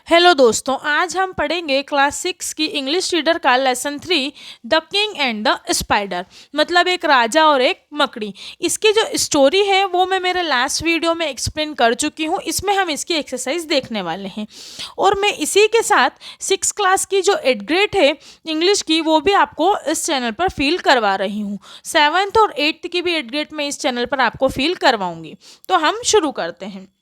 Hello दोस्तों, आज हम पढ़ेंगे क्लास 6 की इंग्लिश रीडर का lesson 3 the king and the spider. मतलब एक राजा और एक मकड़ी। इसकी जो स्टोरी है वो मैं मेरे लास्ट वीडियो में एक्सप्लेन कर चुकी हूँ। इसमें हम इसकी एक्सरसाइज देखने वाले हैं और मैं इसी के साथ 6 क्लास की जो 8th ग्रेड है इंग्लिश की वो भी आपको इस चैनल पर फील करवा रही हूँ। 7th और 8th की भी 8th ग्रेड में इस चैनल पर आपको फील करवाऊँगी। तो हम शुरू करते हैं।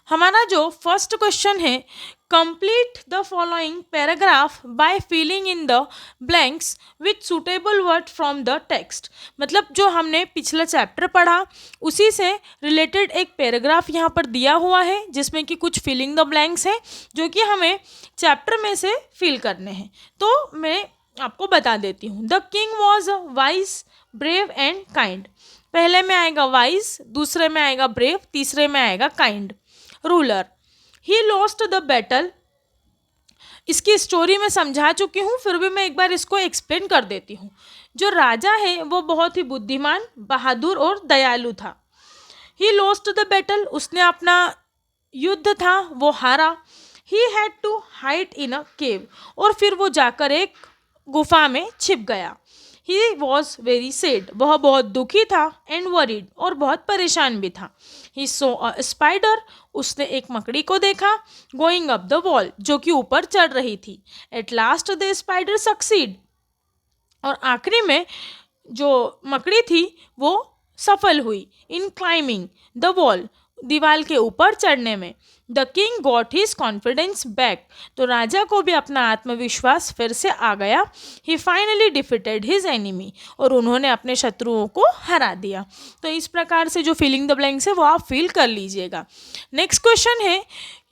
हमारा जो फर्स्ट क्वेश्चन है, complete the following paragraph by filling in the blanks with suitable word from the text. मतलब जो हमने पिछला चैप्टर पढ़ा उसी से रिलेटेड एक पैराग्राफ यहाँ पर दिया हुआ है जिसमें कि कुछ फिलिंग द ब्लैंक्स है जो कि हमें चैप्टर में से फिल करने हैं। तो मैं आपको बता देती हूँ। The king was a wise, brave and kind. पहले में आएगा वाइज, दूसरे में आएगा ब्रेव, तीसरे में आएगा kind. Ruler, he lost the battle. इसकी स्टोरी में समझा चुकी हूँ, फिर भी मैं एक बार इसको एक्सप्लेन कर देती हूँ। जो राजा है वो बहुत ही बुद्धिमान, बहादुर और दयालु था। ही लॉस्ट द बैटल, उसने अपना युद्ध था वो हारा। He had to hide in a cave, और फिर वो जाकर एक गुफा में छिप गया। ही वॉज वेरी सैड, वह बहुत दुखी था, एंड वरीड, और बहुत परेशान भी था। ही सो अ स्पाइडर, उसने एक मकड़ी को देखा। गोइंग अप द वॉल, जो कि ऊपर चढ़ रही थी। At last the spider succeed, और आखिरी में जो मकड़ी थी वो सफल हुई इन क्लाइंबिंग द वॉल, दीवार के ऊपर चढ़ने में। The king got his confidence back, तो राजा को भी अपना आत्मविश्वास फिर से आ गया। ही फाइनली डिफिटेड हिज एनिमी, और उन्होंने अपने शत्रुओं को हरा दिया। तो इस प्रकार से जो फिलिंग द ब्लैंक्स है वो आप फिल कर लीजिएगा। नेक्स्ट क्वेश्चन है,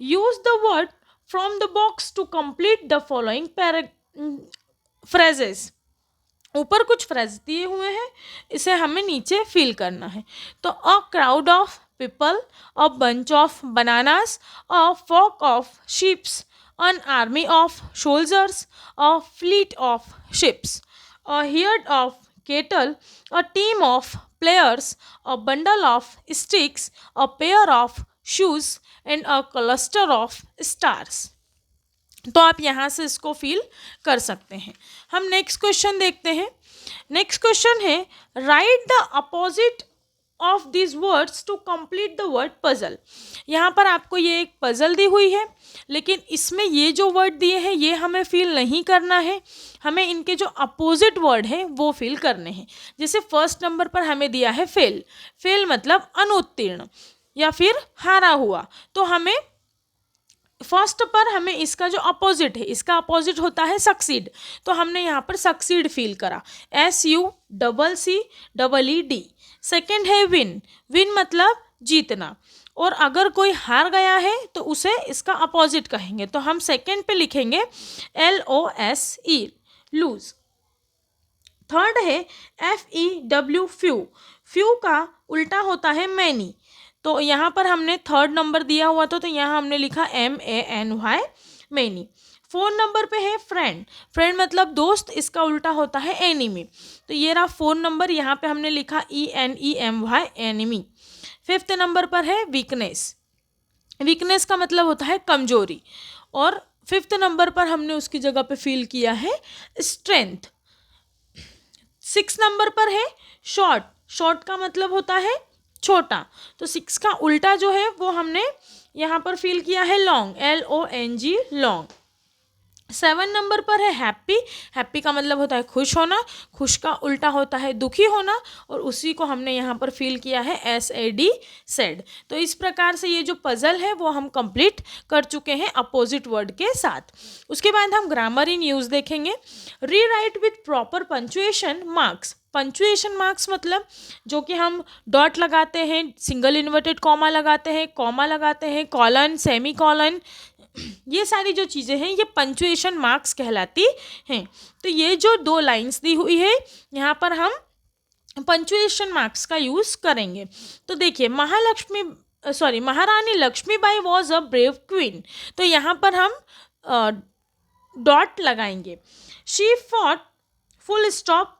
use the word from the box to complete the following phrases. ऊपर कुछ फ्रेज दिए हुए हैं, इसे हमें नीचे फिल करना है। तो a crowd of people, a bunch of bananas, a flock of sheeps, an army of soldiers, a fleet of ships, a herd of cattle, a team of players, a bundle of sticks, a pair of shoes, and a cluster of stars। तो आप यहाँ से इसको feel कर सकते हैं। हम next question देखते हैं। नेक्स्ट क्वेश्चन है, write the opposite of this words to complete the word puzzle. यहाँ पर आपको ये एक पजल दी हुई है, लेकिन इसमें ये जो वर्ड दिए हैं ये हमें फील नहीं करना है, हमें इनके जो अपोजिट वर्ड हैं वो फील करने हैं। जैसे फर्स्ट नंबर पर हमें दिया है फेल। फेल मतलब अनुत्तीर्ण या फिर हारा हुआ। तो हमें फर्स्ट पर हमें इसका जो अपोजिट है, इसका अपोजिट होता है सक्सीड, तो हमने यहाँ पर सक्सीड फील करा। SUCCEED। सेकेंड है विन। विन मतलब जीतना, और अगर कोई हार गया है तो उसे इसका अपोजिट कहेंगे, तो हम सेकेंड पे लिखेंगे LOSE, लूज। थर्ड है FEW, फ्यू। फ्यू का उल्टा होता है मैनी, तो यहाँ पर हमने थर्ड नंबर दिया हुआ था तो यहाँ हमने लिखा MANY, मैनी। फोर नंबर पे है फ्रेंड। फ्रेंड मतलब दोस्त, इसका उल्टा होता है एनिमी, तो ये रहा फोर नंबर, यहाँ पे हमने लिखा ENEMY, एनिमी। फिफ्थ नंबर पर है वीकनेस। वीकनेस का मतलब होता है कमजोरी, और फिफ्थ नंबर पर हमने उसकी जगह पे फील किया है स्ट्रेंथ। सिक्स नंबर पर है शॉर्ट। शॉर्ट का मतलब होता है छोटा, तो सिक्स का उल्टा जो है वो हमने यहाँ पर फील किया है long, LONG, long. Seven number पर है हैप्पी। हैप्पी का मतलब होता है खुश होना, खुश का उल्टा होता है दुखी होना, और उसी को हमने यहाँ पर फील किया है SAD, सैड। तो इस प्रकार से ये जो पजल है वो हम कंप्लीट कर चुके हैं अपोजिट वर्ड के साथ। उसके बाद हम ग्रामर इन यूज देखेंगे। Rewrite with proper punctuation marks. Punctuation marks मतलब जो कि हम डॉट लगाते हैं, सिंगल इन्वर्टेड कॉमा लगाते हैं, कॉमा लगाते हैं, कॉलन, सेमी कॉलन, ये सारी जो चीज़ें हैं ये पंचुएशन मार्क्स कहलाती हैं। तो ये जो दो लाइंस दी हुई है यहाँ पर हम पंचुएशन मार्क्स का यूज़ करेंगे। तो देखिए, महारानी Lakshmibai was a brave queen, तो यहाँ पर हम डॉट लगाएंगे। शी फॉट, फुल स्टॉप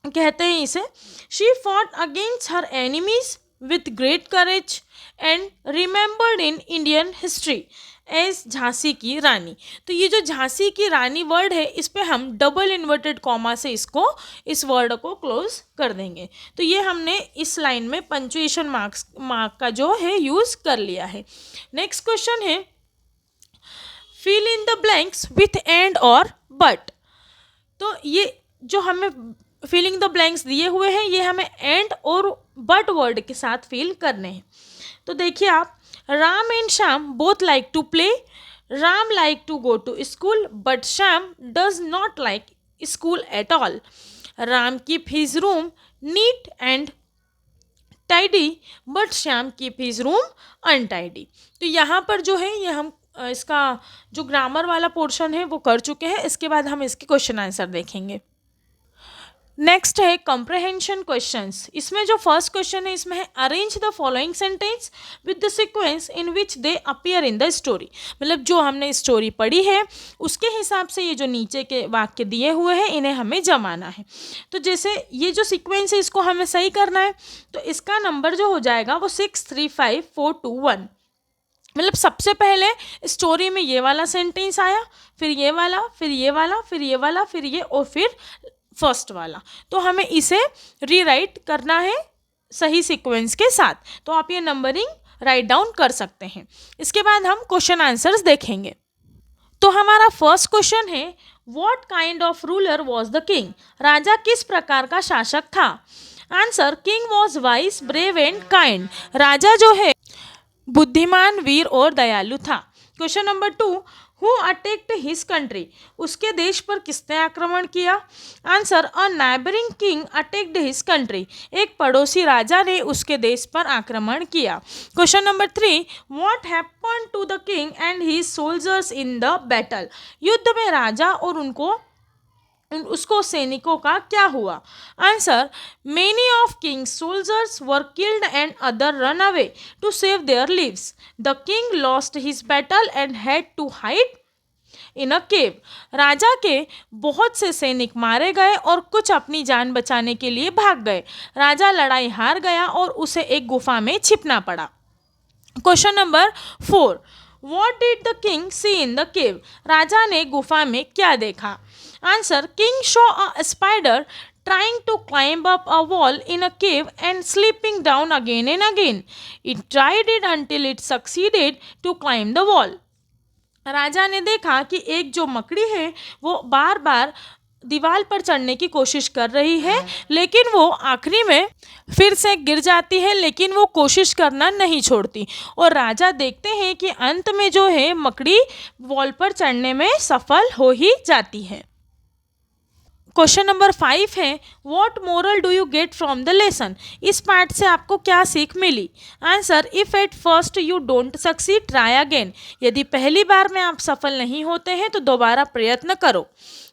कहते हैं इसे। She fought against her enemies with great courage and remembered in Indian history as Jhansi की रानी। तो ये जो झांसी की रानी वर्ड है, इस पे हम डबल इन्वर्टेड कॉमा से इस वर्ड को क्लोज कर देंगे। तो ये हमने इस लाइन में पंक्चुएशन मार्क का जो है यूज कर लिया है। नेक्स्ट क्वेश्चन है fill in the blanks with and और बट। तो ये जो हमें फिलिंग द ब्लैंक्स दिए हुए हैं, ये हमें एंड और बट वर्ड के साथ फिल करने हैं। तो देखिए आप, Ram and Shyam both like to play, Ram like to go to school but Shyam does not like school at all. Ram keep his room neat and tidy but Shyam keep his room untidy. तो यहाँ पर जो है ये हम इसका जो ग्रामर वाला पोर्शन है वो कर चुके हैं। इसके बाद हम इसके क्वेश्चन आंसर देखेंगे। नेक्स्ट है कॉम्प्रहेंशन क्वेश्चंस। इसमें जो फर्स्ट क्वेश्चन है, इसमें है arrange the following sentence with the sequence in which they appear in the story. मतलब जो हमने स्टोरी पढ़ी है उसके हिसाब से ये जो नीचे के वाक्य दिए हुए हैं इन्हें हमें जमाना है। तो जैसे ये जो सीक्वेंस है इसको हमें सही करना है, तो इसका नंबर जो हो जाएगा वो 6 3 5 4 2 1। मतलब सबसे पहले स्टोरी में ये वाला सेंटेंस आया, फिर ये वाला, फिर ये वाला, फिर ये वाला, फिर ये, और फिर फर्स्ट वाला। तो हमें इसे रीराइट करना है सही सीक्वेंस के साथ। तो आप ये नंबरिंग राइट डाउन कर सकते हैं। इसके बाद हम क्वेश्चन आंसर्स देखेंगे। तो हमारा फर्स्ट क्वेश्चन है what kind of ruler was the king. राजा किस प्रकार का शासक था। Answer, king was wise brave and kind. राजा जो है बुद्धिमान, वीर और दयालु था। Question number 2, who attacked his country. उसके देश पर किसने आक्रमण किया। Answer, a neighbouring king attacked his country. एक पड़ोसी राजा ने उसके देश पर आक्रमण किया। Question number 3, what happened to the king and his soldiers in the battle. युद्ध में राजा और उसको सैनिकों का क्या हुआ। Answer, many of king's soldiers were killed and other ran away to save their lives. The king lost his battle and had to hide in a cave. राजा के बहुत से सैनिक मारे गए और कुछ अपनी जान बचाने के लिए भाग गए। राजा लड़ाई हार गया और उसे एक गुफा में छिपना पड़ा। Question number 4, what did the king see in the cave. राजा ने गुफा में क्या देखा। Answer, king saw a spider trying to climb up a wall in a cave and slipping down again and again. It tried it until it succeeded to climb the wall. राजा ने देखा कि एक जो मकड़ी है वो बार बार दीवार पर चढ़ने की कोशिश कर रही है, लेकिन वो आखिरी में फिर से गिर जाती है, लेकिन वो कोशिश करना नहीं छोड़ती। और राजा देखते हैं कि अंत में जो है मकड़ी वॉल पर चढ़ने में सफल हो ही जाती है। क्वेश्चन नंबर 5 है what moral do you get from the lesson. इस पार्ट से आपको क्या सीख मिली। Answer, if at first you don't succeed try again. यदि पहली बार में आप सफल नहीं होते हैं तो दोबारा प्रयत्न करो।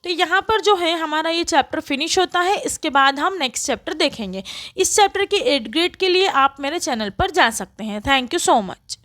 तो यहाँ पर जो है हमारा ये चैप्टर फिनिश होता है। इसके बाद हम नेक्स्ट चैप्टर देखेंगे। इस चैप्टर की 8th ग्रेड के लिए आप मेरे चैनल पर जा सकते हैं। Thank you so much.